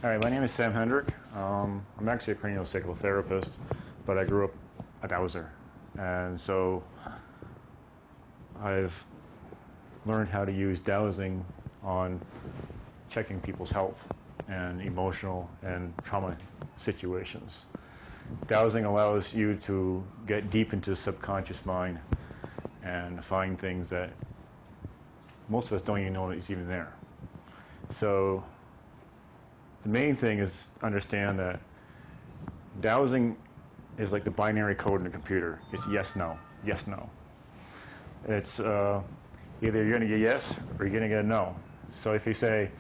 All right, my name is Sam Hendrick. I'm actually a craniosacral therapist, but I grew up a dowser. And so I've learned how to use dowsing on checking people's health and emotional and trauma situations. Dowsing allows you to get deep into the subconscious mind and find things that most of us don't even know is even there. So the main thing is understand that dowsing is like the binary code in a computer. It's yes, no, yes, no. It's either you're going to get yes or you're going to get a no. So if you say,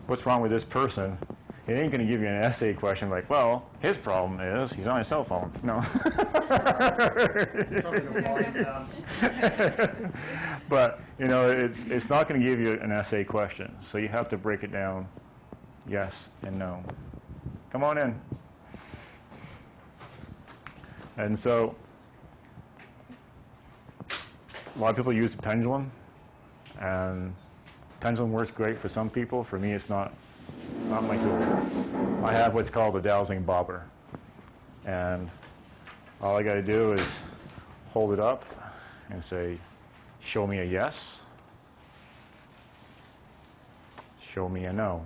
what's wrong with this person? It ain't going to give you an essay question like, well, his problem is he's on his cell phone. No. But, you know, it's not going to give you an essay question. So you have to break it down, yes and no. Come on in. And so a lot of people use the pendulum, and pendulum works great for some people. For me, it's not my tool. I have what's called a dowsing bobber, and all I got to do is hold it up and say, show me a yes, show me a no.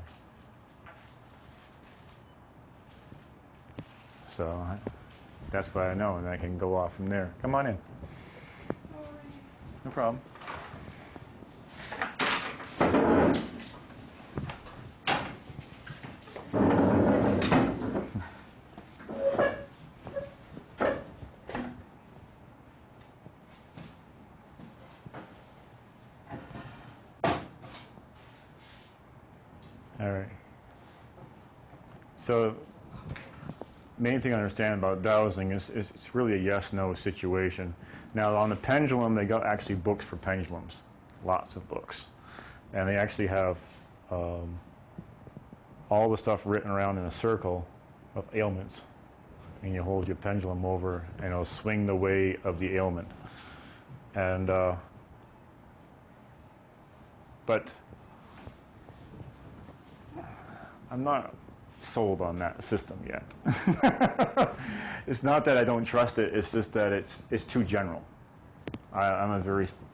So that's what I know, and I can go off from there. Come on in. No problem. All right. So main thing to understand about dowsing is it's really a yes-no situation. Now on the pendulum, they got actually books for pendulums, lots of books. And they actually have all the stuff written around in a circle of ailments. And you hold your pendulum over and it'll swing the way of the ailment. And but I'm not sold on that system yet. It's not that I don't trust it, it's just that it's too general. I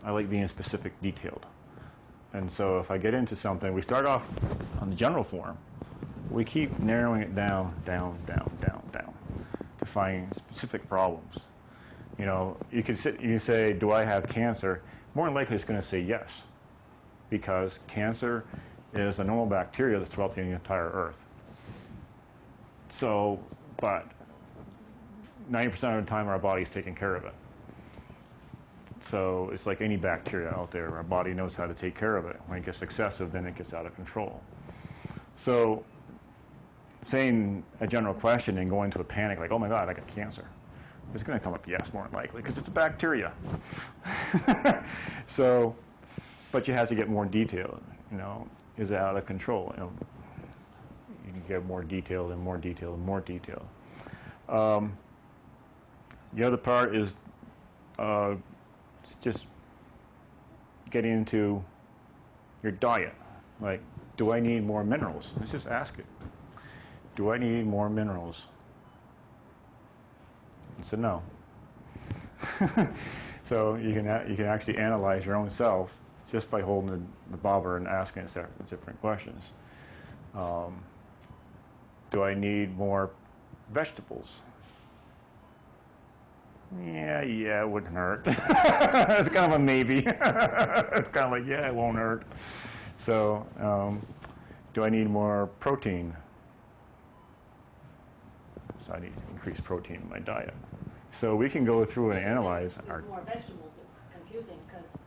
like being specific, detailed. And so if I get into something, we start off on the general form, we keep narrowing it down to find specific problems. You know, you can say, do I have cancer? More than likely it's going to say yes, because cancer is a normal bacteria that's throughout the entire earth. So, but 90% of the time our body's taking care of it. So it's like any bacteria out there. Our body knows how to take care of it. When it gets excessive, then it gets out of control. So saying a general question and going into a panic like, oh my God, I got cancer. It's going to come up yes, more than likely, because it's a bacteria. So, but you have to get more detailed, you know. Is it out of control? You know, you can get more detailed and more detailed and more detailed. The other part is just getting into your diet. Like, do I need more minerals? Let's just ask it. Do I need more minerals? It's a no. So you can actually analyze your own self just by holding the bobber and asking it different questions. Do I need more vegetables? Yeah, it wouldn't hurt. It's kind of a maybe. It's kind of like, yeah, it won't hurt. So, do I need more protein? So I need to increase protein in my diet. So we can go through and analyze our... More vegetables, it's confusing because,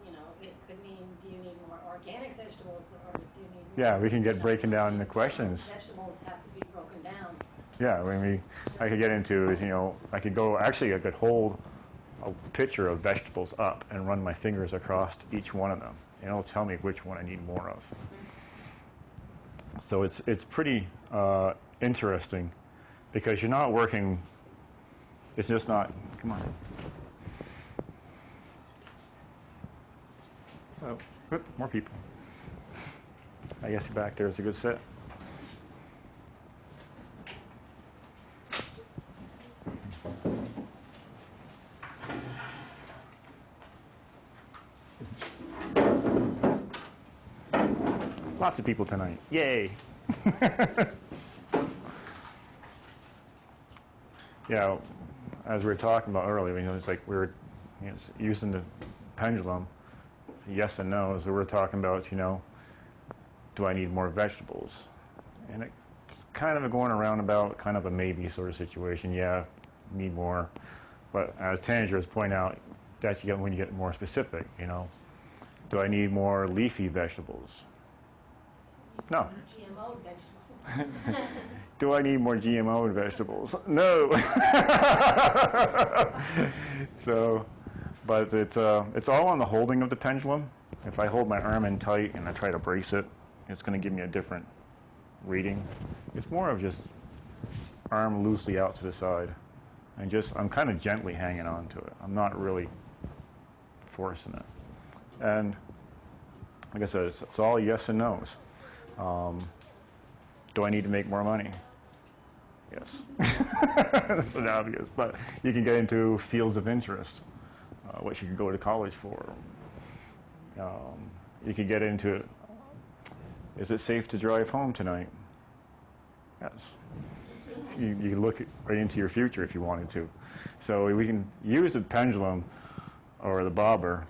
you know, it could mean, do you need more organic vegetables or do you need more... Yeah, we can get breaking down the questions. Vegetables have to be broken down. Yeah, I could get into is, you know, I could hold a picture of vegetables up and run my fingers across each one of them, and it'll tell me which one I need more of. So it's pretty interesting, because you're not working, it's just not, come on. Oh, more people. I guess back there is a good set. of people tonight. Yay! Yeah, as we were talking about earlier, it's like we were using the pendulum, yes and no, so we're talking about, do I need more vegetables? And it's kind of a going around about kind of a maybe sort of situation. Yeah, need more. But as Tanger was pointing out, that's when you get more specific, Do I need more leafy vegetables? No. GMO vegetables. Do I need more GMO vegetables? No. So, but it's all on the holding of the pendulum. If I hold my arm in tight and I try to brace it, it's going to give me a different reading. It's more of just arm loosely out to the side, and I'm kind of gently hanging on to it. I'm not really forcing it. And like I said, it's all yes and no's. Do I need to make more money? Yes. That's an obvious, but you can get into fields of interest, what you can go to college for. You can get into, is it safe to drive home tonight? Yes. You can look right into your future if you wanted to. So we can use the pendulum or the bobber,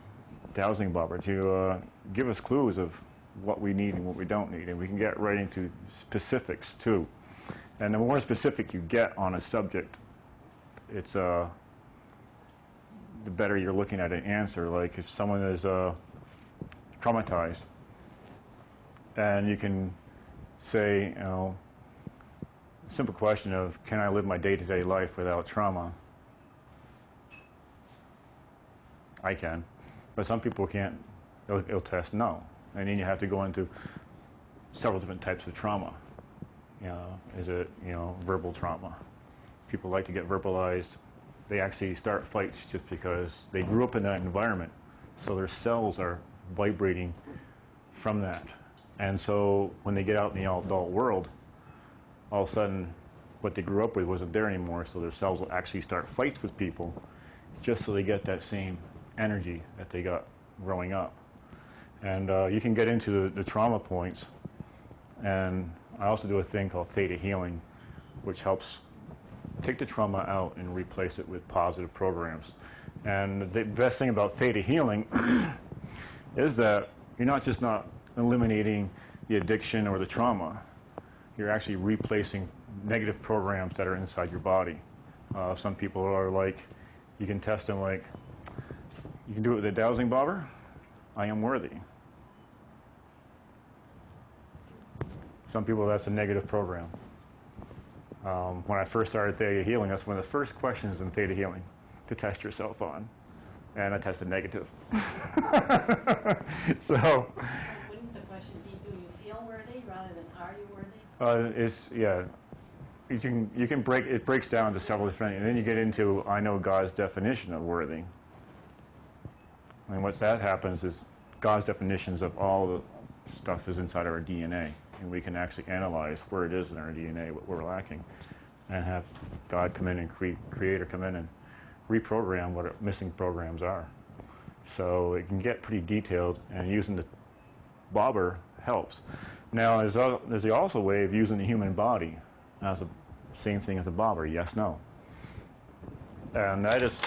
dowsing bobber, to give us clues of what we need and what we don't need. And we can get right into specifics too. And the more specific you get on a subject, it's the better you're looking at an answer. Like if someone is traumatized, and you can say, simple question of, can I live my day-to-day life without trauma? I can, but some people can't. It'll test no, and then you have to go into several different types of trauma. Is it verbal trauma? People like to get verbalized. They actually start fights just because they grew up in that environment, so their cells are vibrating from that. And so when they get out in the adult world, all of a sudden what they grew up with wasn't there anymore, so their cells will actually start fights with people just so they get that same energy that they got growing up. And you can get into the trauma points, and I also do a thing called theta healing, which helps take the trauma out and replace it with positive programs. And the best thing about theta healing is that you're not eliminating the addiction or the trauma. You're actually replacing negative programs that are inside your body. Some people are like, you can test them like, you can do it with a dowsing bobber. I am worthy. Some people, that's a negative program. When I first started theta healing, that's one of the first questions in theta healing to test yourself on. And I tested negative. So. Wouldn't the question be, do you feel worthy rather than are you worthy? You can break, it breaks down to several different, and then you get into, I know God's definition of worthy. And what that happens is God's definitions of all the stuff is inside our DNA. And we can actually analyze where it is in our DNA, what we're lacking, and have God come in and Creator come in and reprogram what our missing programs are. So it can get pretty detailed, and using the bobber helps. Now, there's also a way of using the human body as the same thing as a bobber, yes, no. And that is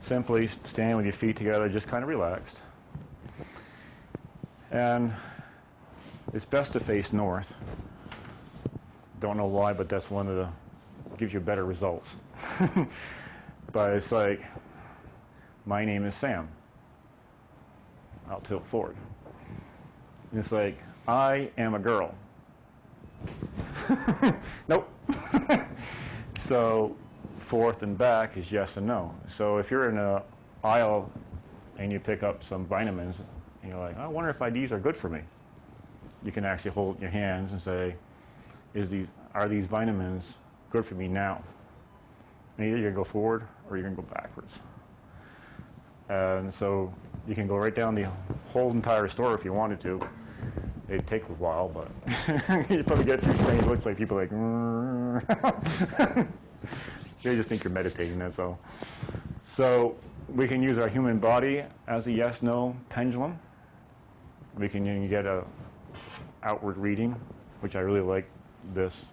simply stand with your feet together, just kind of relaxed. And it's best to face north. Don't know why, but that's one of the, gives you better results. But it's like, my name is Sam. I'll tilt forward. And it's like, I am a girl. Nope. So forth and back is yes and no. So if you're in an aisle and you pick up some vitamins, and you're like, I wonder if these are good for me. You can actually hold your hands and say, are these vitamins good for me now? And either you're going to go forward or you're going to go backwards. And so you can go right down the whole entire store if you wanted to. It'd take a while, but you probably get through strange looks like people like, they just think you're meditating, that's all. So we can use our human body as a yes-no pendulum. We can get a outward reading, which I really like this.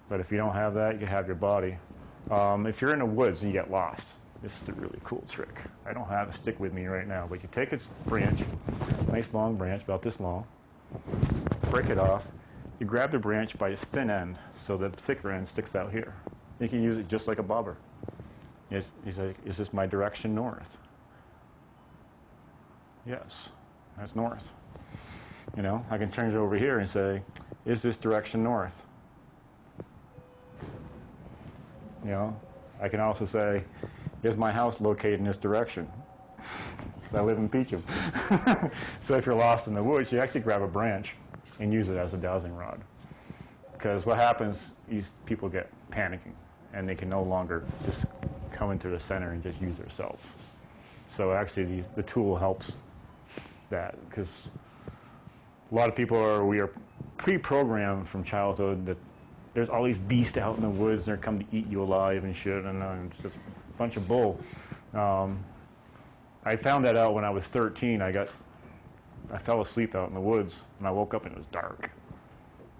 But if you don't have that, you have your body. If you're in the woods and you get lost, this is a really cool trick. I don't have a stick with me right now, but you take its branch, nice long branch, about this long, break it off. You grab the branch by its thin end, so the thicker end sticks out here. You can use it just like a bobber. He's like, is this my direction north? Yes, that's north. You know, I can turn it over here and say, is this direction north? You know, I can also say, is my house located in this direction? I live in Peacham. So if you're lost in the woods, you actually grab a branch and use it as a dowsing rod. Because what happens is people get panicking, and they can no longer just come into the center and just use themselves. So actually the tool helps that, because a lot of people we are pre-programmed from childhood that there's all these beasts out in the woods, and they're coming to eat you alive and shit, and it's just a bunch of bull. I found that out when I was 13. I fell asleep out in the woods, and I woke up and it was dark.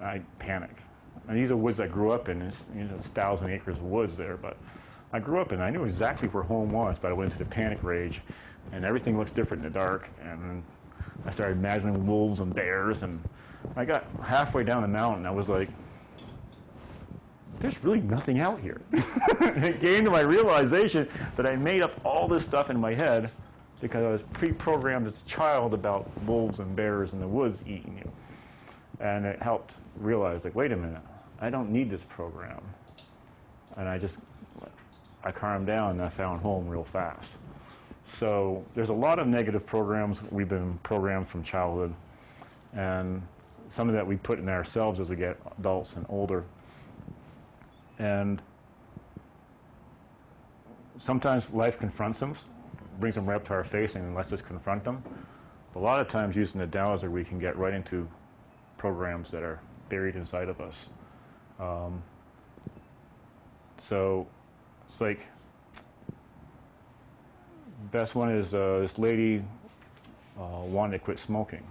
I panicked. And these are woods I grew up in. It's 1,000 acres of woods there, but I grew up in. I knew exactly where home was, but I went into the panic rage, and everything looks different in the dark. And I started imagining wolves and bears, and I got halfway down the mountain. I was like, there's really nothing out here. It came to my realization that I made up all this stuff in my head because I was pre-programmed as a child about wolves and bears in the woods eating you. And it helped realize, like, wait a minute, I don't need this program. And I calmed down and I found home real fast. So there's a lot of negative programs. We've been programmed from childhood. And some of that we put in ourselves as we get adults and older. And sometimes life confronts them, brings them right up to our face and lets us confront them. But a lot of times using the dowser, we can get right into programs that are buried inside of us. So it's like, best one is this lady wanted to quit smoking.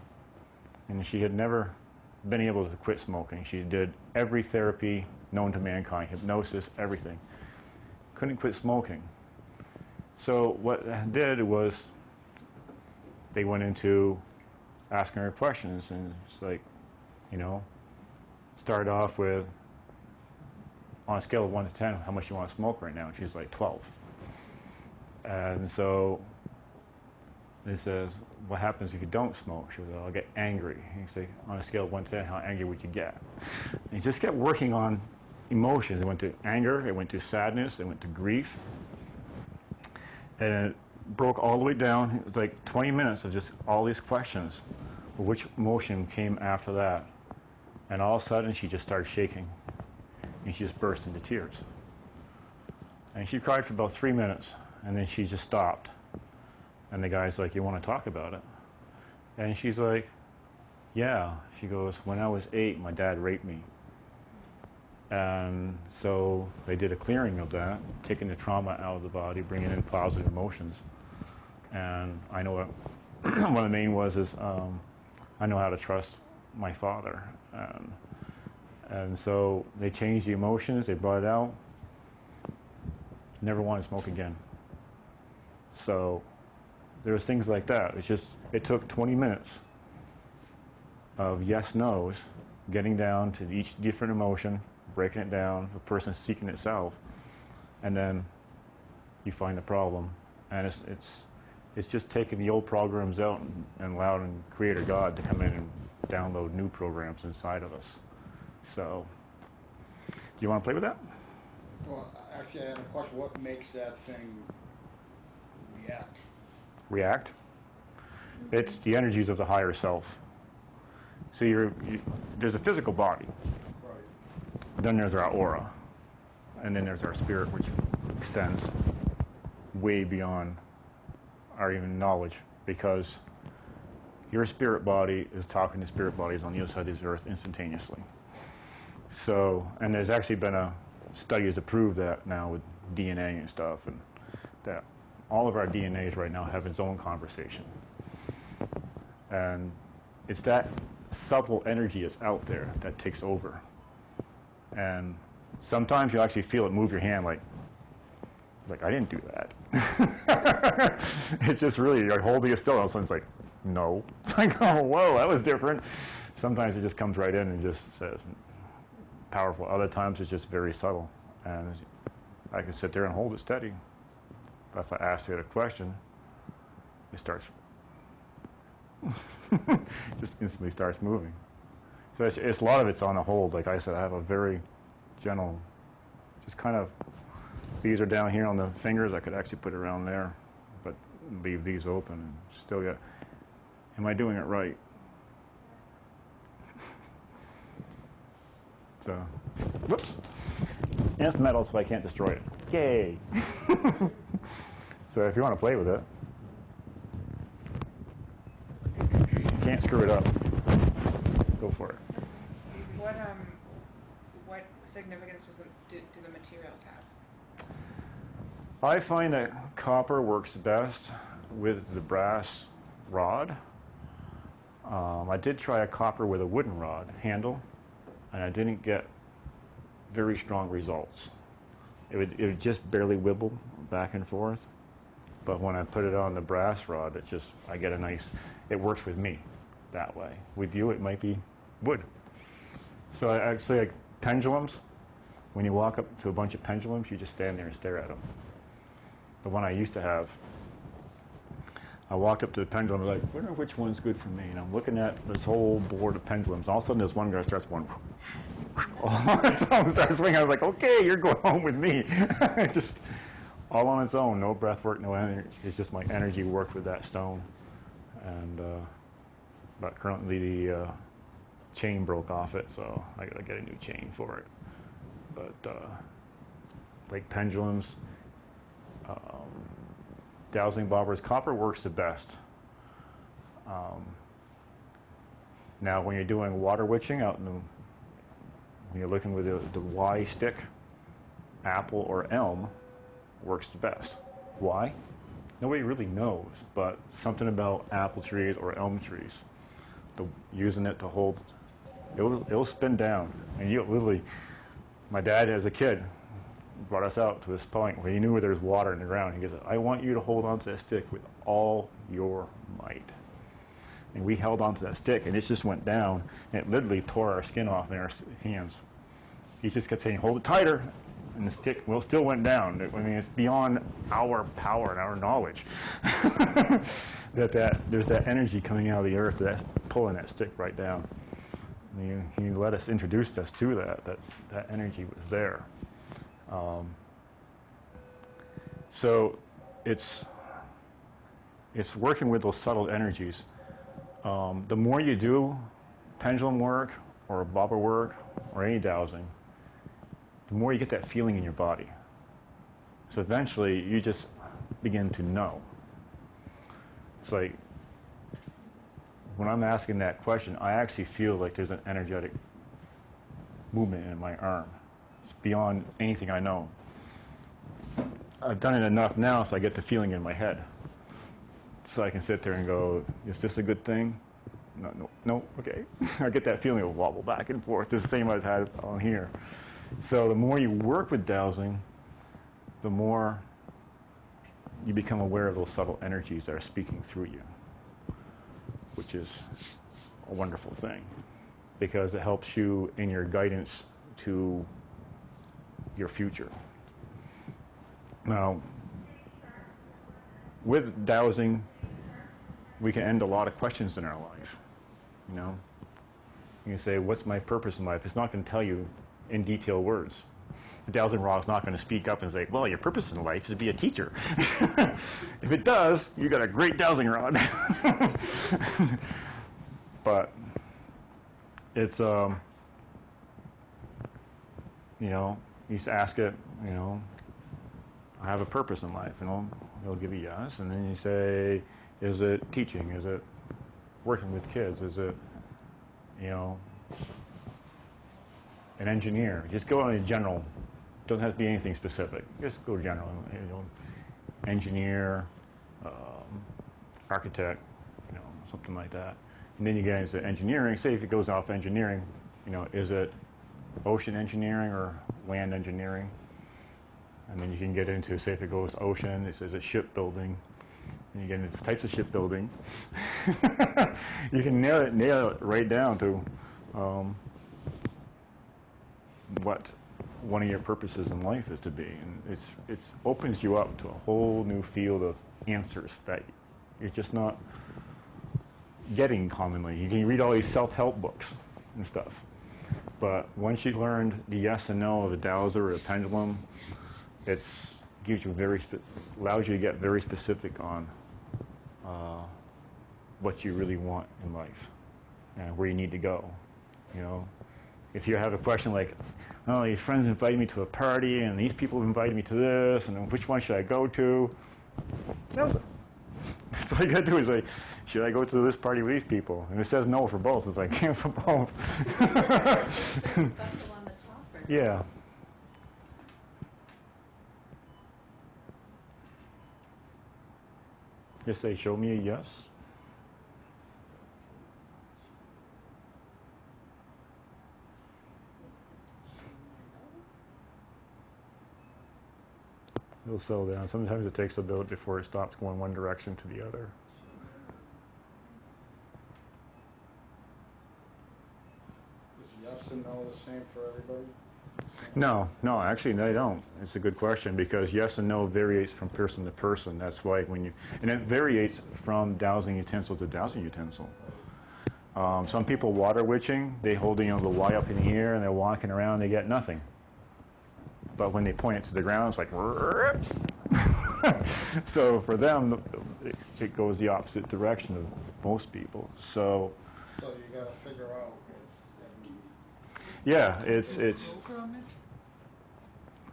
And she had never been able to quit smoking. She did every therapy known to mankind, hypnosis, everything. Couldn't quit smoking. So what they did was they went into asking her questions, and it's like, you know, started off with, on a scale of 1 to 10, how much you want to smoke right now? And she's like 12. And so it says, what happens if you don't smoke? She was like, I'll get angry. And he's like, on a scale of 1 to 10, how angry would you get? And he just kept working on emotions. It went to anger, it went to sadness, it went to grief. And it broke all the way down. It was like 20 minutes of just all these questions. Which emotion came after that? And all of a sudden, she just started shaking. And she just burst into tears. And she cried for about 3 minutes, and then she just stopped. And the guy's like, you want to talk about it? And she's like, yeah. She goes, when I was 8, my dad raped me. And so they did a clearing of that, taking the trauma out of the body, bringing in positive emotions. And I know what one of the main was is I know how to trust my father. And so they changed the emotions, they brought it out. Never wanted to smoke again. So there was things like that. It took 20 minutes of yes, no's, getting down to each different emotion, breaking it down, the person seeking itself, and then you find the problem. And it's just taking the old programs out and allowing Creator God to come in and download new programs inside of us. So, do you want to play with that? Well, actually, I have a question. What makes that thing react? React? It's the energies of the higher self. So there's a physical body. Right. Then there's our aura. And then there's our spirit, which extends way beyond our even knowledge, because your spirit body is talking to spirit bodies on the other side of this earth instantaneously. So, and there's actually been studies to prove that now with DNA and stuff, and that all of our DNAs right now have its own conversation. And it's that subtle energy that's out there that takes over. And sometimes you actually feel it move your hand like I didn't do that. It's just really, you're holding it still, and all of a sudden it's like, no. It's like, oh, whoa, that was different. Sometimes it just comes right in and just says, powerful. Other times it's just very subtle. And I can sit there and hold it steady. But if I ask it a question, it starts, just instantly starts moving. So it's a lot of it's on a hold. Like I said, I have a very gentle, just kind of, these are down here on the fingers. I could actually put it around there, but leave these open and still get, am I doing it right? So, whoops. And it's metal, so I can't destroy it. Yay! So if you want to play with it, you can't screw it up. Go for it. What significance do the materials have? I find that copper works best with the brass rod. I did try a copper with a wooden rod handle, and I didn't get very strong results. It would just barely wibble back and forth. But when I put it on the brass rod, I get a nice, it works with me that way. With you, it might be wood. So I actually, like pendulums, when you walk up to a bunch of pendulums, you just stand there and stare at them. The one I used to have, I walked up to the pendulum, like, I wonder which one's good for me. And I'm looking at this whole board of pendulums. All of a sudden, this one guy starts going, all its own starts swinging. I was like, okay, you're going home with me. Just all on its own, no breath work, no energy. It's just my energy worked with that stone. And but currently the chain broke off it, so I gotta get a new chain for it. But like pendulums, dowsing bobbers, copper works the best. Now when you're doing water witching out in the, when you're looking with the Y stick, apple or elm works the best. Why? Nobody really knows, but something about apple trees or elm trees, using it to hold, it'll spin down. And you literally, my dad as a kid brought us out to this point where he knew where there's water in the ground. He goes, I want you to hold onto that stick with all your might. And we held onto that stick, and it just went down, and it literally tore our skin off in our hands. He just kept saying, hold it tighter, and the stick still went down. I mean, it's beyond our power and our knowledge that there's that energy coming out of the earth that's pulling that stick right down. And he let us introduce us to that energy was there. So it's working with those subtle energies. The more you do pendulum work or bobber work or any dowsing, the more you get that feeling in your body. So eventually you just begin to know. It's like when I'm asking that question, I actually feel like there's an energetic movement in my arm. It's beyond anything I know. I've done it enough now so I get the feeling in my head. So I can sit there and go, is this a good thing? No, okay. I get that feeling of wobble back and forth, the same I've had on here. So the more you work with dowsing, the more you become aware of those subtle energies that are speaking through you, which is a wonderful thing because it helps you in your guidance to your future. Now, with dowsing, we can end a lot of questions in our life. You know, you can say, what's my purpose in life? It's not going to tell you in detailed words. The dowsing rod is not going to speak up and say, well, your purpose in life is to be a teacher. If it does, you got a great dowsing rod. But it's, you know, you just ask it, you know, I have a purpose in life, and it'll give you yes. And then you say, is it teaching? Is it working with kids? Is it, you know, an engineer? Just go on a general. Doesn't have to be anything specific. Just go general. You know, engineer, architect, you know, something like that. And then you get into engineering. Say if it goes off engineering, you know, is it ocean engineering or land engineering? And then you can get into, say if it goes ocean, it says it's shipbuilding. And you get into types of shipbuilding. You can nail it right down to what one of your purposes in life is to be. And it's opens you up to a whole new field of answers that you're just not getting commonly. You can read all these self-help books and stuff. But once you learned the yes and no of a dowser or a pendulum, it's gives you allows you to get very specific on what you really want in life and where you need to go. You know, if you have a question like, oh, these friends invited me to a party, and these people invited me to this, and which one should I go to? That's all you got to do is like, should I go to this party with these people? And it says no for both. It's like, cancel both. Yeah. Just say, show me a yes. It'll settle down. Sometimes it takes a bit before it stops going one direction to the other. Is yes and no the same for everybody? No, actually they don't. It's a good question because yes and no varies from person to person. That's why and it varies from dowsing utensil to dowsing utensil. Some people water witching, they hold the Y up in the air and they're walking around, they get nothing. But when they point it to the ground, it's like, so for them, it goes the opposite direction of most people. So you got to figure out. Yeah, it's. Program it?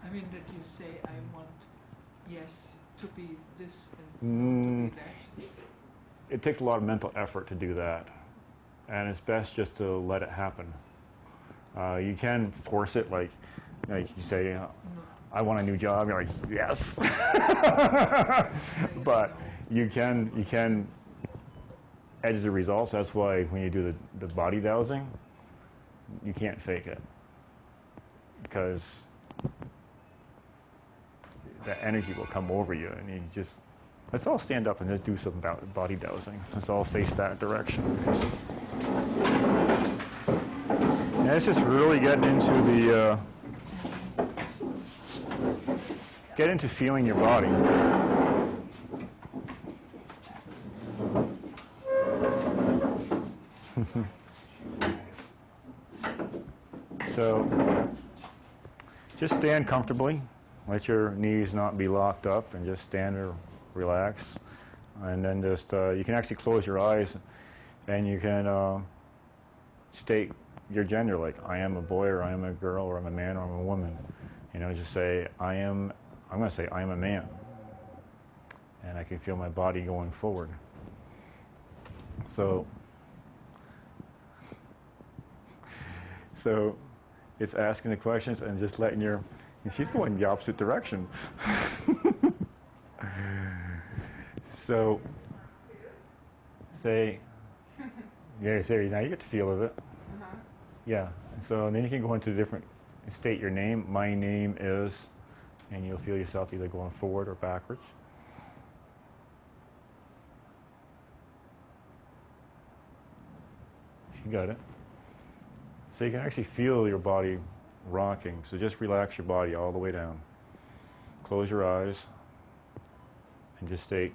I mean, that you say, I want yes to be this and no to be that. It takes a lot of mental effort to do that, and it's best just to let it happen. You can force it, like you say, I want a new job. You're like, yes, but you can edit the results. That's why when you do the body dowsing, you can't fake it because that energy will come over you, and you just, let's all stand up and just do some body dowsing. Let's all face that direction. And it's just really getting into get into feeling your body. So just stand comfortably. Let your knees not be locked up, and just stand or relax. And then just, you can actually close your eyes, and you can state your gender, like I am a boy, or I am a girl, or I'm a man, or I'm a woman. You know, just say, I'm going to say I am a man. And I can feel my body going forward. So it's asking the questions and just letting and she's going the opposite direction. So say, now you get the feel of it. Yeah, so then you can go into state your name. My name is, and you'll feel yourself either going forward or backwards. You got it. So you can actually feel your body rocking. So just relax your body all the way down. Close your eyes and just state,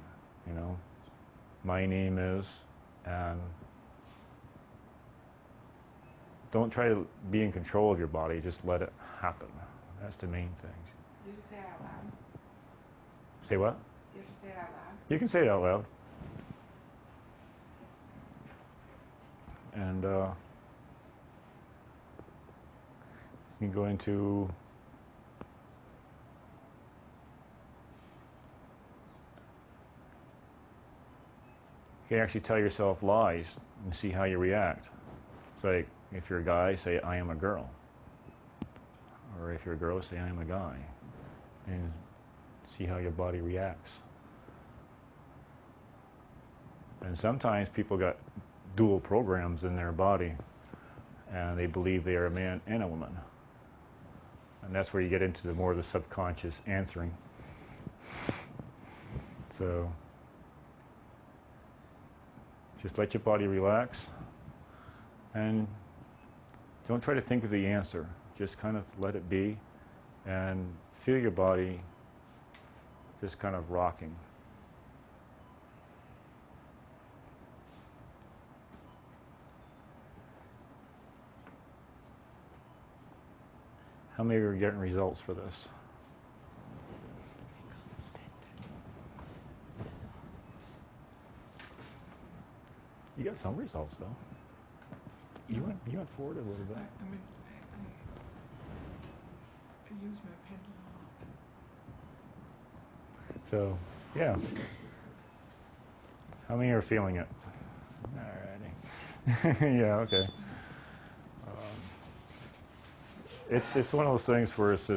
my name is, and don't try to be in control of your body. Just let it happen. That's the main thing. You can say it out loud. Say what? You have to say it out loud. You can say it out loud. And you can go into you can actually tell yourself lies and see how you react. It's like, if you're a guy, say, I am a girl. Or if you're a girl, say, I am a guy. And see how your body reacts. And sometimes people got dual programs in their body, and they believe they are a man and a woman. And that's where you get into the more of the subconscious answering. So just let your body relax, and don't try to think of the answer. Just kind of let it be, and feel your body just kind of rocking. How many are getting results for this? You got some results though. You went forward a little bit. I mean, I use my pendulum. So, yeah. How many are feeling it? Alrighty. Yeah, okay. It's one of those things where it's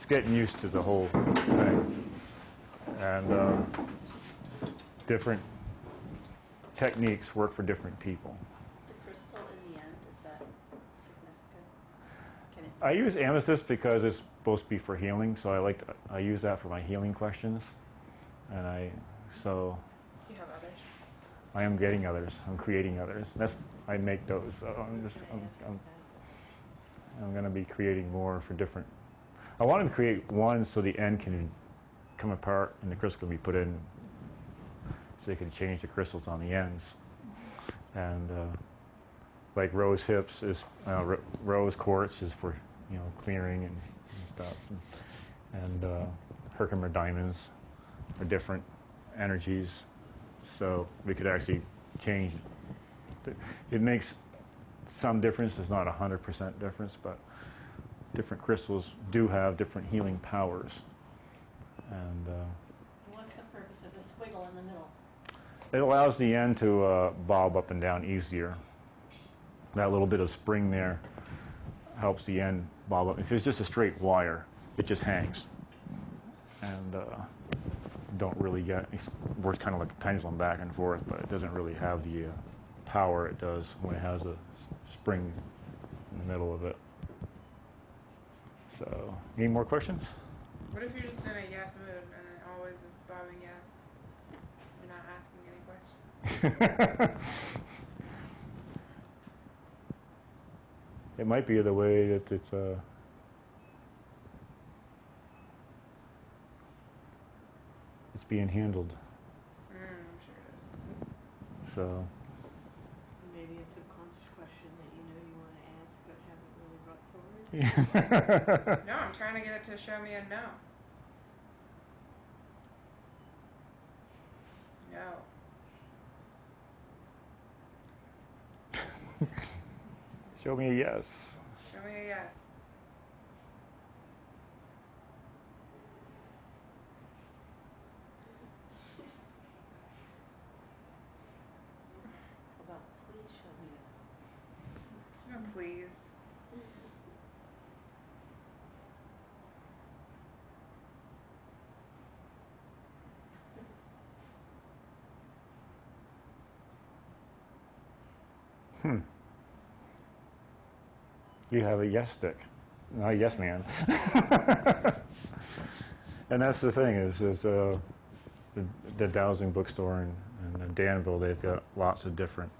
getting used to the whole thing, and different techniques work for different people. The crystal in the end, is that significant? Can it I use amethyst because it's supposed to be for healing, so I use that for my healing questions, and so Do you have others? I am getting others. I'm creating others. I make those. So I'm going to be creating more for different. I want to create one so the end can come apart and the crystal can be put in, so they can change the crystals on the ends. And like rose hips is rose quartz is for clearing and stuff, and Herkimer diamonds are different energies, so we could actually change. It makes some difference. It's not 100% difference, but different crystals do have different healing powers. And What's the purpose of the squiggle in the middle? it allows the end to bob up and down easier. That little bit of spring there helps the end bob up. If it's just a straight wire, it just hangs. And don't really get, it works kind of like a pendulum back and forth, but it doesn't really have the power it does when it has a spring in the middle of it. So, any more questions? What if you're just in a yes mood and it always is bobbing yes? You're not asking any questions. It might be the way that it's being handled. I'm sure it is. So, maybe a subconscious question that you want to ask but haven't really brought forward? No, I'm trying to get it to show me a no. No. show me a yes. Show me a yes. How about please show me that? No, please. You have a yes stick, not a yes man. And that's the thing is the dowsing bookstore in Danville, they've got lots of different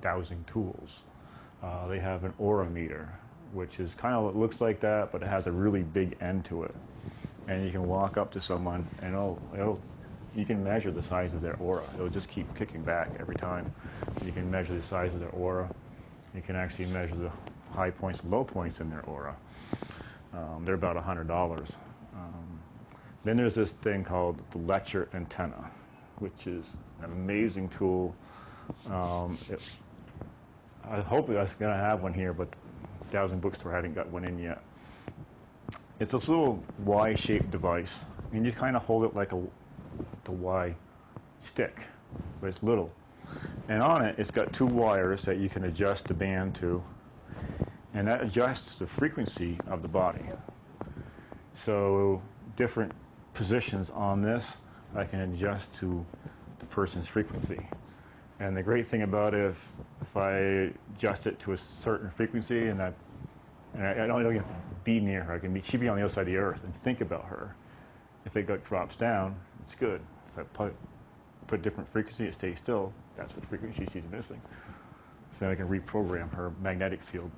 dowsing tools. They have an aura meter, which is kind of, it looks like that, but it has a really big end to it. And you can walk up to someone and you can measure the size of their aura. It'll just keep kicking back every time. You can measure the size of their aura. You can actually measure the high points and low points in their aura. They're about $100. Then there's this thing called the Lecture Antenna, which is an amazing tool. I hope I was going to have one here, but the Dowsing Bookstore hadn't got one in yet. It's this little Y-shaped device, and you kind of hold it like the Y stick, but it's little. And on it, it's got two wires that you can adjust the band to, and that adjusts the frequency of the body. So different positions on this I can adjust to the person's frequency. And the great thing about it, if I adjust it to a certain frequency and I don't even be near her, she'd be on the other side of the earth and think about her. If it drops down, it's good. If I put a different frequency, it stays still. That's what frequency she's missing. So then I can reprogram her magnetic field.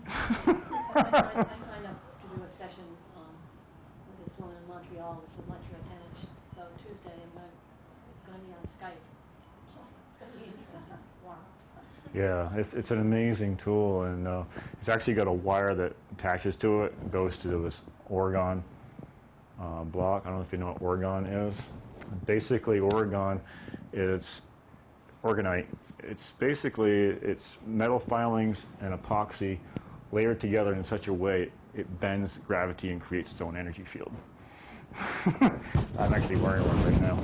I signed up to do a session with this woman in Montreal with electrotennis. So Tuesday, it's going to be on Skype. So it's going to be interesting. Wow. Yeah, it's an amazing tool, and it's actually got a wire that attaches to it. It goes to this orgone block. I don't know if you know what orgone is. Basically, orgone is orgonite. It's metal filings and epoxy layered together in such a way it bends gravity and creates its own energy field. I'm actually wearing one right now.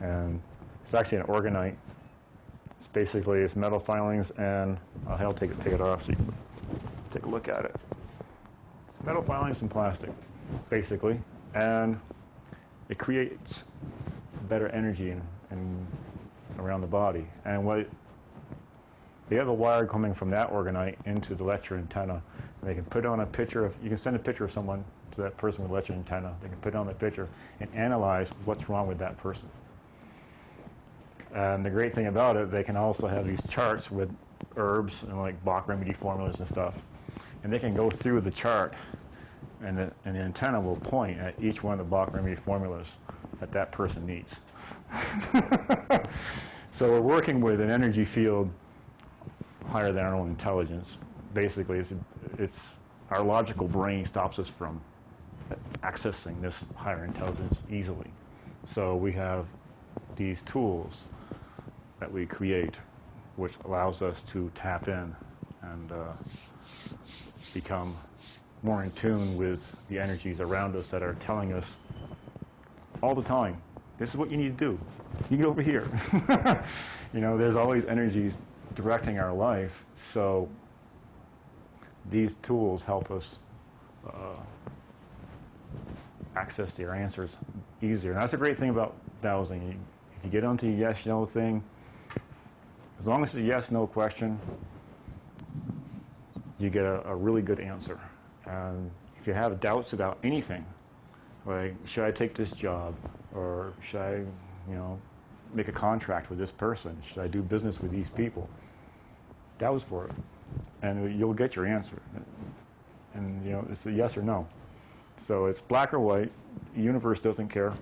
And it's actually an orgonite. It's metal filings and I'll take it off so you can take a look at it. It's metal filings and plastic, basically, and it creates better energy and around the body. And they have a wire coming from that orgonite into the electro antenna. And they can put on a picture you can send a picture of someone to that person with electro antenna. They can put on the picture and analyze what's wrong with that person. And the great thing about it, they can also have these charts with herbs and like Bach remedy formulas and stuff. And they can go through the chart and the antenna will point at each one of the Bach remedy formulas that person needs. So we're working with an energy field higher than our own intelligence. Basically, it's our logical brain stops us from accessing this higher intelligence easily. So we have these tools that we create, which allows us to tap in and become more in tune with the energies around us that are telling us all the time, this is what you need to do. You get over here. There's always energies directing our life, so these tools help us access their answers easier. And that's a great thing about dowsing. If you get onto the yes-no thing, as long as it's a yes-no question, you get a really good answer. And if you have doubts about anything, like should I take this job, or should I, make a contract with this person? Should I do business with these people? Douse for it, and you'll get your answer. And it's a yes or no. So it's black or white. The universe doesn't care.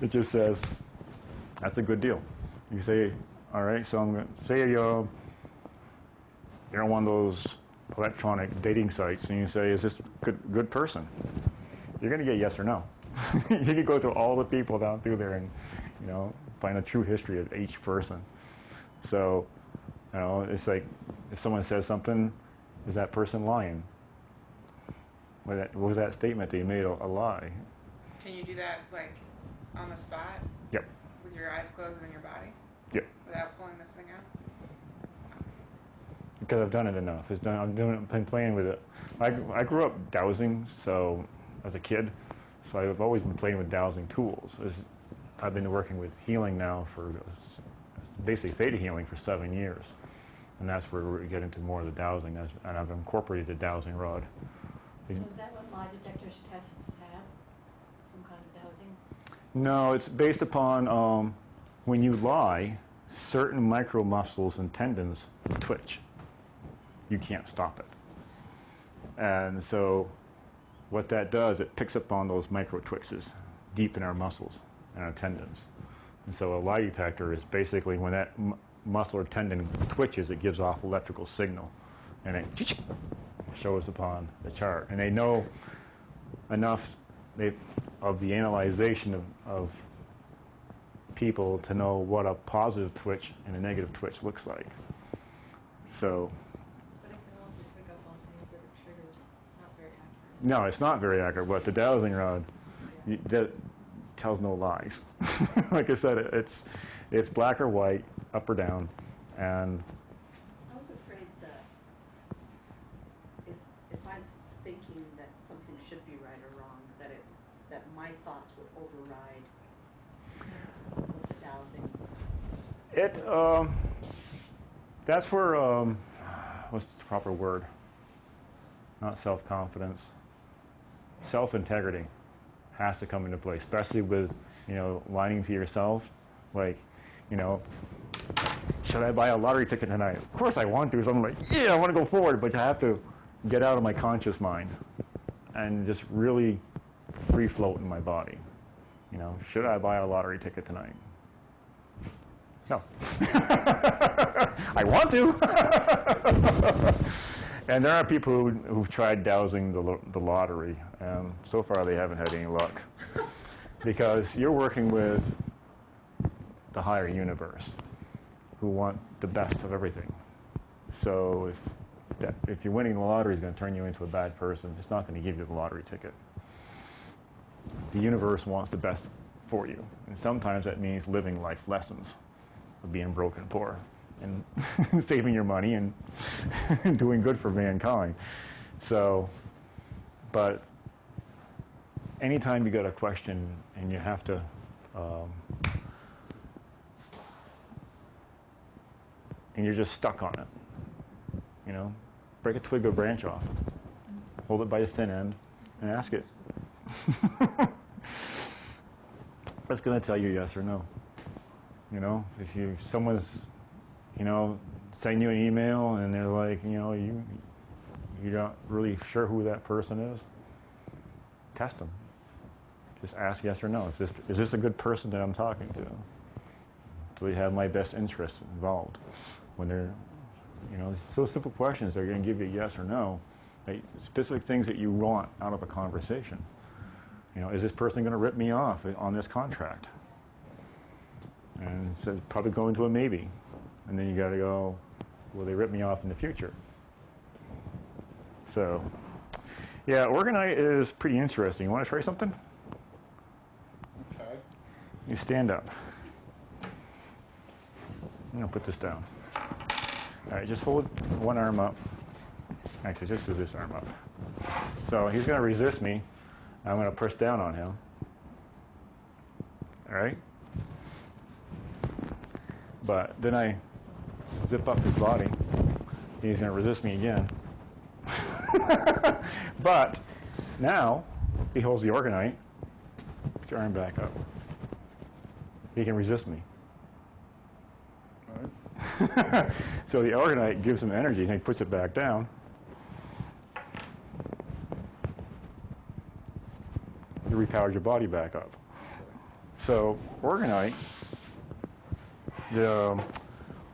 It just says that's a good deal. You say, all right. So I'm going to say you're on one of those electronic dating sites, and you say, is this good person? You're going to get yes or no. You can go through all the people down through there and, find a true history of each person. So, it's like if someone says something, is that person lying? Was that statement they made a lie? Can you do that, like, on the spot? Yep. With your eyes closed and in your body? Yep. Without pulling this thing out? Because I've done it enough. I've been playing with it. I grew up dowsing, so as a kid, so I've always been playing with dowsing tools. I've been working with healing now for basically theta healing for 7 years, and that's where we get into more of the dowsing. And I've incorporated the dowsing rod. So is that what lie detectors tests have? Some kind of dowsing? No, it's based upon when you lie, certain micro muscles and tendons twitch. You can't stop it. And so what that does, it picks up on those micro twitches deep in our muscles and our tendons. And so a lie detector is basically when that muscle or tendon twitches, it gives off electrical signal, and it shows upon the chart. And they know enough of the analyzation of people to know what a positive twitch and a negative twitch looks like. So. But it can also pick up on things that it triggers. It's not very accurate. No, it's not very accurate, but the dowsing rod that tells no lies. Like I said, it's black or white, up or down, and I was afraid that if I'm thinking that something should be right or wrong, that my thoughts It, that's where, what's the proper word? Not self-confidence. Self-integrity has to come into play, especially with, you know, lying to yourself. Like, you know, should I buy a lottery ticket tonight? Of course I want to. So I'm like, yeah, I want to go forward, but I have to get out of my conscious mind and just really free float in my body. You know, should I buy a lottery ticket tonight? No. I want to. And there are people who've tried dowsing the lottery, and so far they haven't had any luck. Because you're working with the higher universe, who want the best of everything. So if you're winning the lottery is going to turn you into a bad person, it's not going to give you the lottery ticket. The universe wants the best for you. And sometimes that means living life lessons of being broke and poor and saving your money and doing good for mankind. So, but anytime you get a question and you have to and you're just stuck on it, you know, break a twig or branch off, hold it by the thin end, and ask it. That's going to tell you yes or no. You know, if someone's, you know, sending you an email and they're like, you know, you're not really sure who that person is, test them. Just ask yes or no. Is this a good person that I'm talking to? Do they have my best interest involved? When they're, you know, so simple questions, they're going to give you yes or no. Specific things that you want out of a conversation. You know, is this person going to rip me off on this contract? And so probably going to a maybe. And then you got to go, will they rip me off in the future? So, yeah, Organite is pretty interesting. You want to try something? Okay. You stand up. I'm going to put this down. All right, just hold one arm up. Actually, just do this arm up. So he's going to resist me. I'm going to press down on him. All right? But then I zip up his body. He's going to resist me again. But now he holds the Organite. Put your arm back up. He can resist me. All right. So the Organite gives him energy and he puts it back down. You repowered your body back up. So Organite,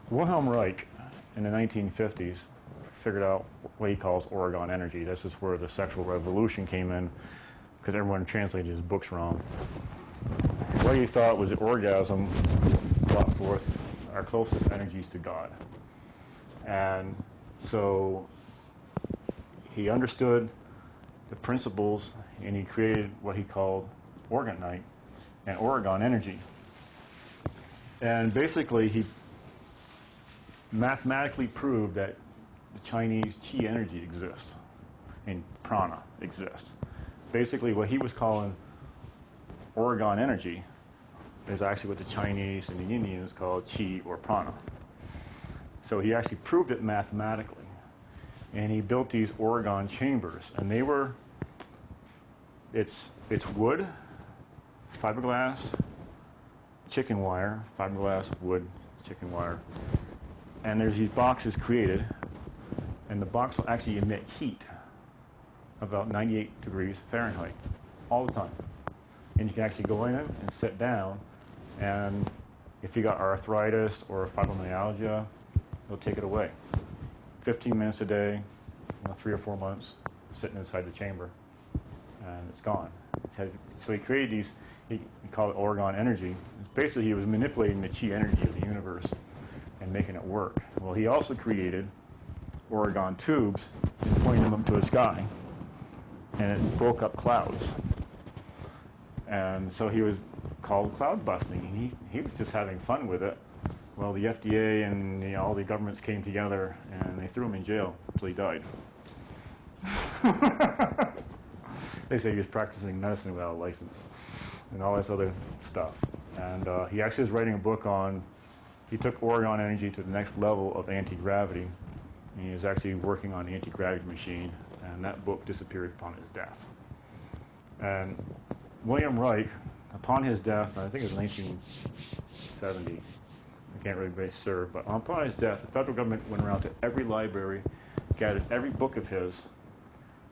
Wilhelm Reich in the 1950s figured out what he calls Oregon energy. This is where the sexual revolution came in, because everyone translated his books wrong. What he thought was that orgasm brought forth our closest energies to God. And so he understood the principles, and he created what he called Organite and Oregon energy. And basically, he mathematically proved that the Chinese chi energy exists and prana exists. Basically, what he was calling Oregon energy is actually what the Chinese and the Indians call chi or prana. So he actually proved it mathematically. And he built these Oregon chambers, and they were, it's wood, fiberglass, chicken wire, fiberglass, wood, chicken wire. And there's these boxes created, and the box will actually emit heat about 98 degrees Fahrenheit all the time. And you can actually go in it and sit down, and if you got arthritis or fibromyalgia, it'll take it away. 15 minutes a day, 3 or 4 months, sitting inside the chamber, and it's gone. So he created these, he called it Oregon energy. Basically, he was manipulating the chi energy of the universe and making it work. Well, he also created Oregon tubes and pointed them up to the sky, and it broke up clouds. And so he was called cloud busting, and he was just having fun with it. Well, the FDA and all the governments came together, and they threw him in jail until he died. They say he was practicing medicine without a license and all this other stuff. And he actually is writing a book on he took Oregon Energy to the next level of anti-gravity, and he was actually working on the anti-gravity machine, and that book disappeared upon his death. And William Reich, upon his death, I think it was 1970, I can't really be sure, but upon his death, the federal government went around to every library, gathered every book of his,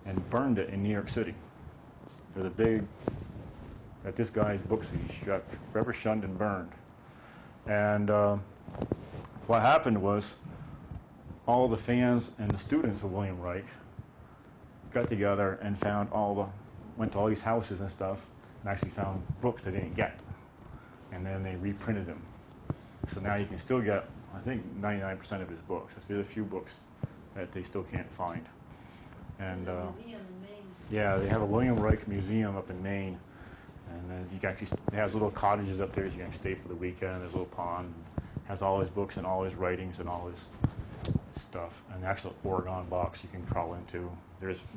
and burned it in New York City. There's a big, that this guy's books he got forever shunned and burned. And what happened was all the fans and the students of William Reich got together and found went to all these houses and stuff and actually found books they didn't get. And then they reprinted them. So now you can still get, I think, 99% of his books. There's a few books that they still can't find. And There's a museum in Maine. yeah, they have a William Reich museum up in Maine. And then you can actually, it has little cottages up there, so you can stay for the weekend. There's a little pond, has all his books and all his writings and all his stuff. An actual Oregon box you can crawl into.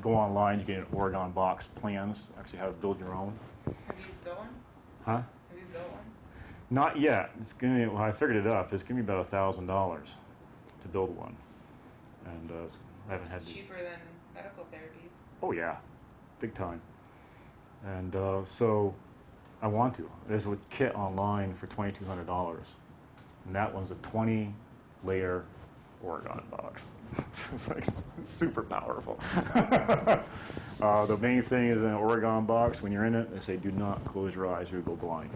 Go online, you get an Oregon box plans, actually how to build your own. Have you built one? Huh? Have you built one? Not yet. It's gonna. When I figured it up, it's gonna be about $1,000 to build one, and I haven't had. It's cheaper than medical therapies. Oh yeah, big time. And so I want to. There's a kit online for $2,200, and that one's a 20-layer Oregon box. It's like super powerful. The main thing is in an Oregon box, when you're in it, they say do not close your eyes or you'll go blind.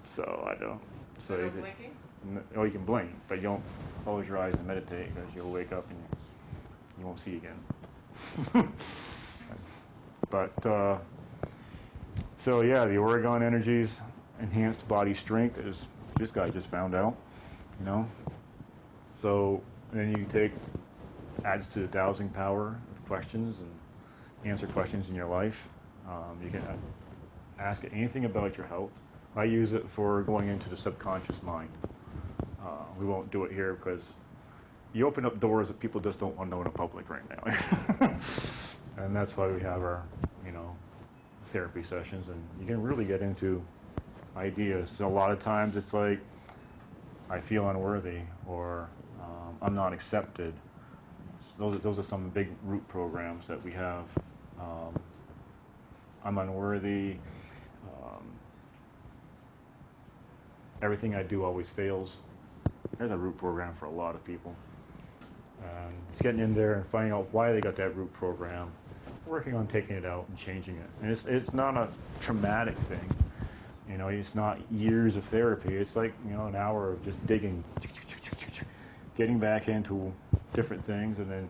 So I don't. So No if it, blinking? oh, you can blink, but you don't close your eyes and meditate because you'll wake up and you won't see again. But so yeah, the Oregon Energies enhanced body strength is this guy just found out, you know. So then you take adds to the dowsing power of questions and answer questions in your life. You can ask it anything about your health. I use it for going into the subconscious mind. We won't do it here because you open up doors that people just don't want to know in public right now. And that's why we have our, therapy sessions, and you can really get into ideas. So a lot of times it's like, I feel unworthy, or I'm not accepted. So those are some big root programs that we have. I'm unworthy. Everything I do always fails. There's a root program for a lot of people. And it's getting in there and finding out why they got that root program, working on taking it out and changing it. And it's not a traumatic thing. It's not years of therapy. It's like, an hour of just digging, getting back into different things, and then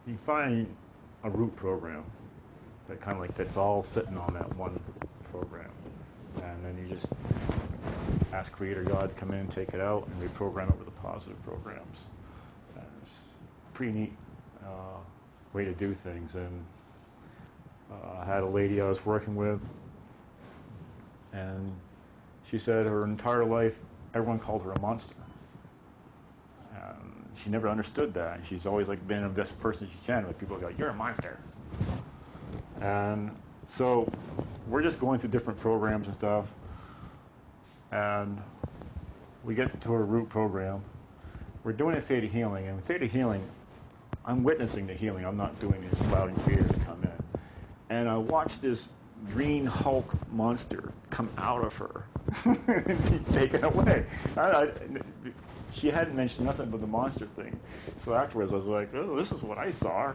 you find a root program that kind of like that's all sitting on that one program. And then you just ask Creator God to come in, take it out, and reprogram it with the positive programs. And it's a pretty neat way to do things. And I had a lady I was working with, and she said her entire life everyone called her a monster. She never understood that. She's always like been the best person she can, but people go, "You're a monster." And so we're just going through different programs and stuff, and we get to our root program. We're doing a theta healing, and with theta healing, I'm witnessing the healing. I'm not doing this, allowing Creator to come in. And I watched this green Hulk monster come out of her and be taken away. She hadn't mentioned nothing but the monster thing. So afterwards, I was like, "Oh, this is what I saw."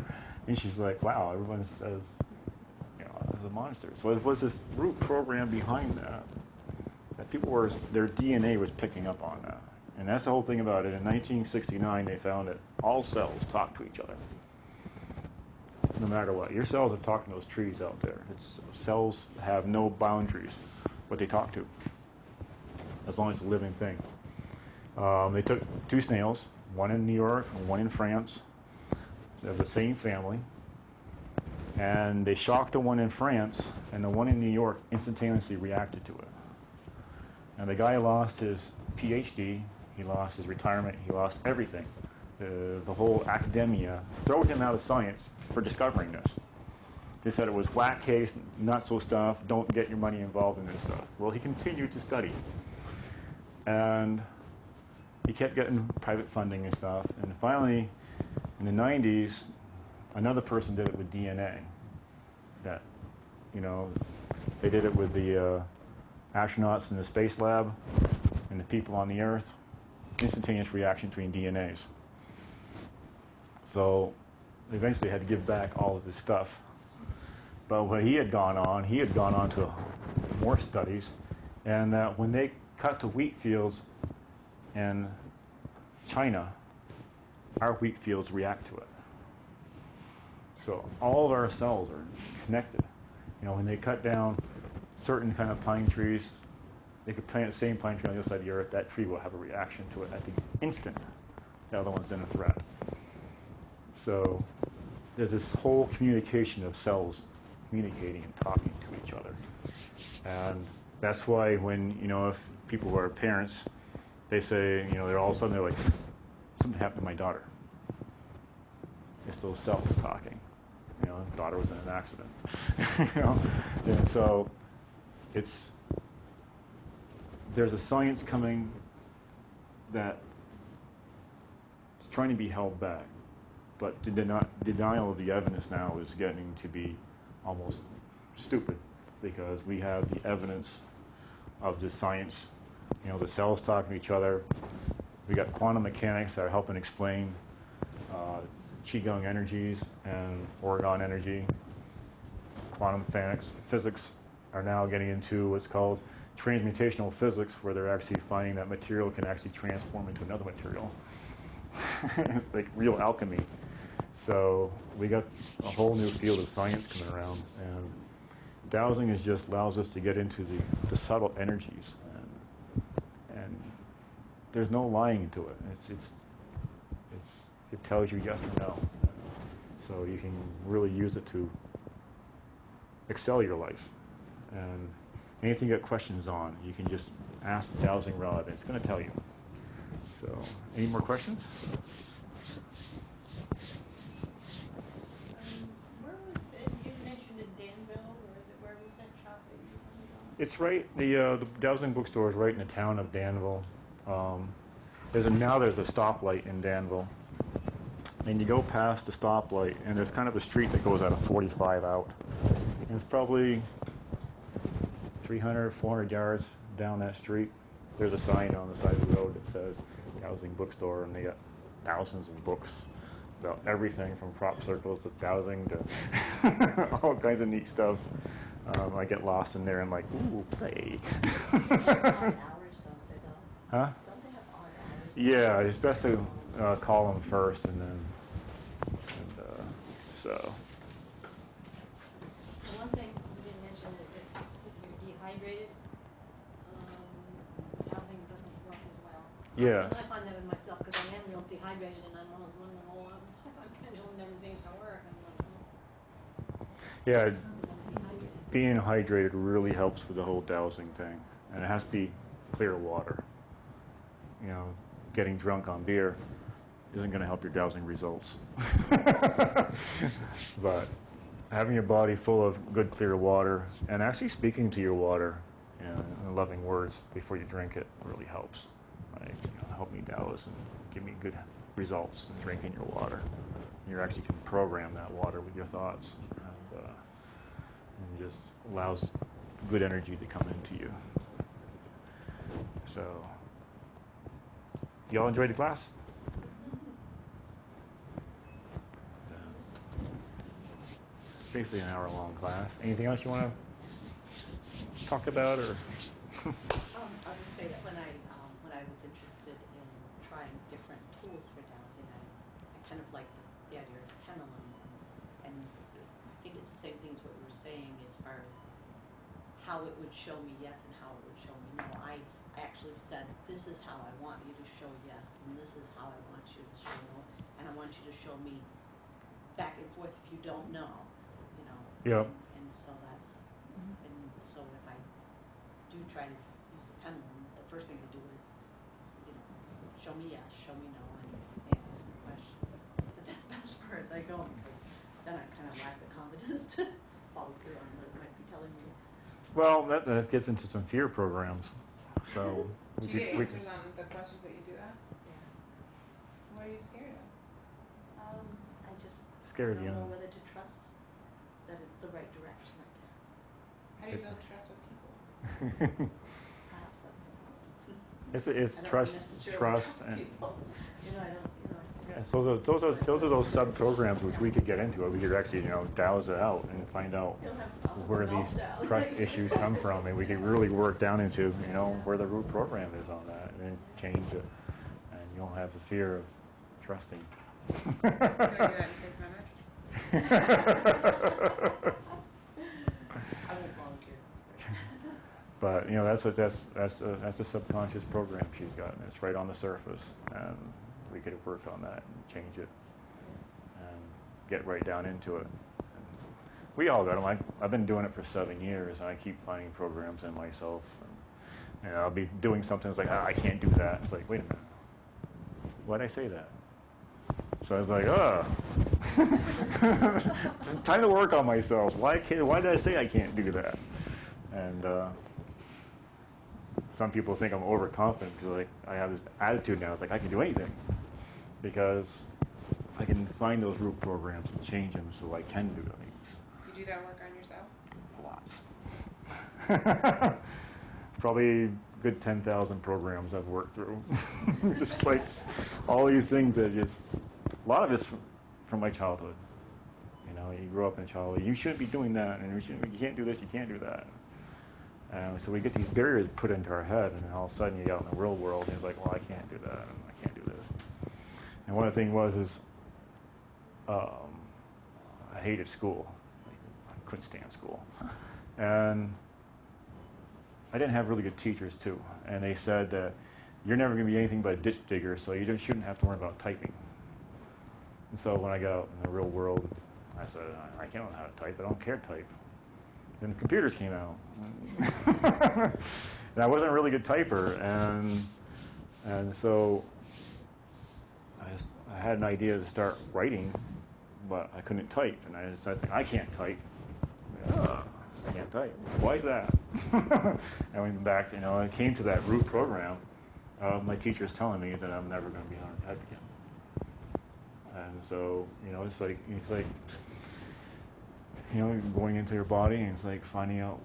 And she's like, "Wow, everyone says, the monster." So it was this root program behind that. That people their DNA was picking up on that. And that's the whole thing about it. In 1969, they found that all cells talk to each other. No matter what. Your cells are talking to those trees out there. Cells have no boundaries what they talk to, as long as it's a living thing. They took two snails, one in New York and one in France. They're the same family. And they shocked the one in France, and the one in New York instantaneously reacted to it. And the guy lost his PhD, he lost his retirement, he lost everything. The whole academia threw him out of science for discovering this. They said it was whack case, nutso stuff, don't get your money involved in this stuff. Well, he continued to study. And he kept getting private funding and stuff. And finally, in the 90s, another person did it with DNA. That, you know, they did it with the astronauts in the space lab and the people on the Earth. Instantaneous reaction between DNAs. So they eventually had to give back all of his stuff. But what he had gone on to more studies, and when they cut to wheat fields in China, our wheat fields react to it. So all of our cells are connected. You know, when they cut down certain kind of pine trees, they could plant the same pine tree on the other side of the earth, that tree will have a reaction to it at the instant the other one's in a threat. So there's this whole communication of cells communicating and talking to each other. And that's why when, you know, if people who are parents, they say, you know, they're all of a sudden, they're like, something happened to my daughter. It's those cells talking. You know, daughter was in an accident. You know? And so there's a science coming that is trying to be held back. But denial of the evidence now is getting to be almost stupid, because we have the evidence of the science. You know, the cells talking to each other. We got quantum mechanics that are helping explain Qigong energies and Oregon energy. Quantum physics are now getting into what's called transmutational physics, where they're actually finding that material can actually transform into another material. It's like real alchemy. So we got a whole new field of science coming around, and dowsing just allows us to get into the subtle energies, and there's no lying to it. It tells you yes or no. So you can really use it to excel your life. And anything you got questions on, you can just ask the dowsing rod, and it's going to tell you. So, any more questions? Where was it? You mentioned in Danville. Where was that shop that you were going? It's right. The dowsing bookstore is right in the town of Danville. There's a stoplight in Danville, and you go past the stoplight, and there's kind of a street that goes out of 45 out, and it's probably 300, 400 yards down that street. There's a sign on the side of the road that says Dowsing Bookstore, and they got thousands of books about everything from crop circles to dowsing to all kinds of neat stuff. I get lost in there and like, ooh, play. Odd hours, don't they, though? Huh? Don't they have odd hours? Yeah, it's best to call them first, and then, so. The one thing you didn't mention is that if you're dehydrated, dowsing doesn't work as well. Yes. I find that with myself, because I am real dehydrated, and I'm always wondering, oh, my pendulum never seems to work. I'm like, oh, Yeah, I'm dehydrated. being hydrated really helps with the whole dowsing thing, and it has to be clear water. You know, getting drunk on beer isn't going to help your dowsing results. But having your body full of good, clear water, and actually speaking to your water in loving words before you drink it really helps. Like, help me douse and give me good results in drinking your water. You actually can program that water with your thoughts, and just allows good energy to come into you. So, y'all enjoyed the class? It's basically an hour-long class. Anything else you want to talk about, or? I'll just say that when I was interested in trying different tools for dowsing, I kind of like the idea of pendulum, and I think it's the same thing as what you were saying as far as how it would show me yes and how it would show me no. I actually said, this is how I want you to show yes, and this is how I want you to show no, and I want you to show me back and forth if you don't know, you know. Yeah. And so that's, and so if I do try to use the pendulum, the first thing to do is, you know, show me yes, show me no, and maybe ask a question. But that's about as far as I go, because then I kind of lack the confidence to follow through on what it might be telling me. Well, that gets into some fear programs. So Do you get answers on the questions that you do ask? Yeah. What are you scared of? I just Scared don't young. know whether to trust that it's the right direction, I guess. How do you build trust with people? Perhaps that's the problem. It's I don't trust, necessarily trust, trust and people. You know, I don't, you know, it's. yeah, so those are those sub programs which we could get into. We could actually douse it out and find out You'll have where an these all-down. trust issues come from, and we could really work down into where the root program is on that, and then change it, and you don't have the fear of trusting. Can I do that in 6 minutes? I won't volunteer. But that's a subconscious program she's got, and it's right on the surface, and we could work on that and change it, and get right down into it. And we all got them. I've been doing it for 7 years, and I keep finding programs in myself. And I'll be doing something it's like, I can't do that. It's like, wait a minute, why'd I say that? So I was like, time to work on myself. Why did I say I can't do that? And some people think I'm overconfident because I have this attitude now. It's like I can do anything because I can find those root programs and change them so I can do things. You do that work on yourself? Lots. Probably good 10,000 programs I've worked through. Just like all these things that a lot of it's from my childhood. You grow up in childhood. You shouldn't be doing that, and you can't do this, you can't do that. So we get these barriers put into our head, and then all of a sudden you get out in the real world, and it's like, well, I can't do that, and I can't do this. And one of the things is I hated school. I couldn't stand school. And I didn't have really good teachers, too. And they said that you're never going to be anything but a ditch digger, so you shouldn't have to worry about typing. And so when I got out in the real world, I said, I can't learn how to type. I don't care to type. Then the computers came out. And I wasn't a really good typer. And so I had an idea to start writing, but I couldn't type. And I decided, I can't type. I can't type. Why is that? I went back, I came to that root program. My teacher's telling me that I'm never going to be able to type again. And so, it's like going into your body, and it's like finding out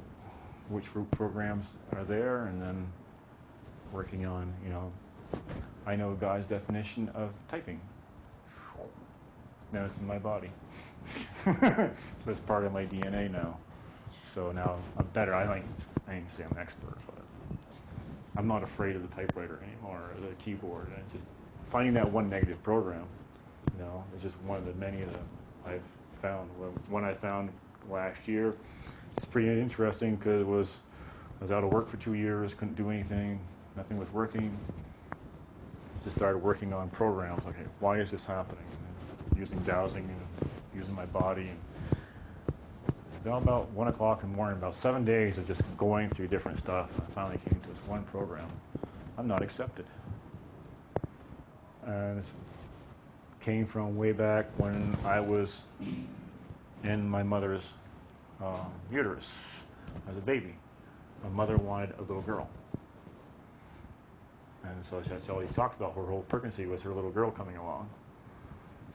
which root programs are there, and then working on, I know God's definition of typing. Now it's in my body. So it's part of my DNA now. So now I'm better. I ain't say I'm an expert, but I'm not afraid of the typewriter anymore, or the keyboard. And it's just finding that one negative program, it's just one of the many that I've found. One I found last year, it's pretty interesting because I was out of work for 2 years, couldn't do anything, nothing was working. Just started working on programs. Okay, why is this happening? And using dowsing and using my body. And then about 1 o'clock in the morning, about 7 days of just going through different stuff, and I finally came to this one program. I'm not accepted. And it came from way back when I was in my mother's uterus as a baby. My mother wanted a little girl. And so that's all he talked about. Her whole pregnancy was her little girl coming along.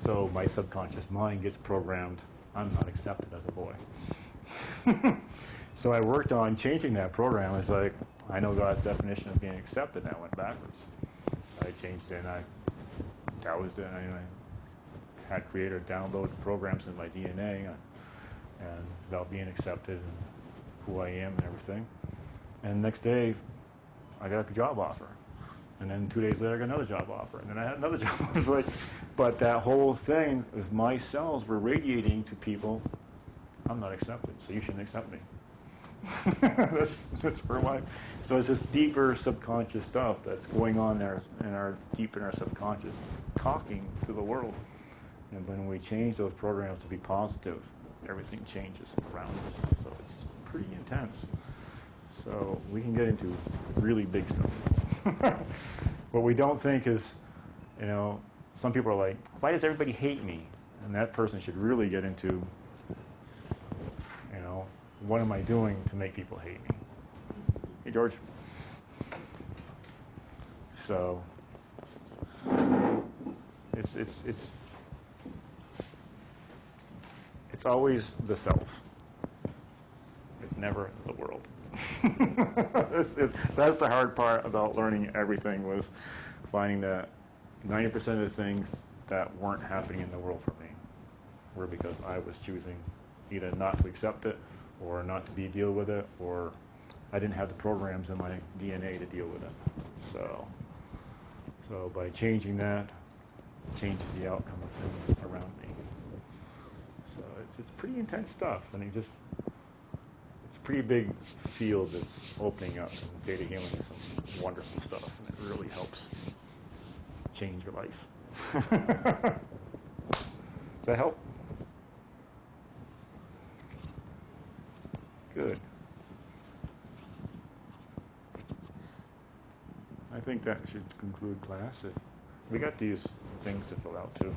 So my subconscious mind gets programmed, I'm not accepted as a boy. So I worked on changing that program. It's like, I know God's definition of being accepted, and I went backwards. I changed it, and I dowsed it, and I had Creator download programs in my DNA and about being accepted and who I am and everything. And the next day, I got a job offer. And then 2 days later, I got another job offer. And then I had another job offer. But that whole thing is my cells were radiating to people, I'm not accepted, so you shouldn't accept me. That's for my. So it's this deeper subconscious stuff that's going on there deep in our subconscious, talking to the world. And when we change those programs to be positive, everything changes around us. So it's pretty intense. So we can get into really big stuff. What we don't think is, some people are like, why does everybody hate me? And that person should really get into, what am I doing to make people hate me? Hey, George. So it's always the self. It's never the world. That's the hard part about learning everything, was finding that 90% of the things that weren't happening in the world for me were because I was choosing either not to accept it or not to deal with it, or I didn't have the programs in my DNA to deal with it. So by changing that, changes the outcome of things around me. So it's pretty intense stuff, and it's a pretty big field that's opening up, and data healing is some wonderful stuff, and it really helps change your life. Does that help? Good. I think that should conclude class. We got these things to fill out too.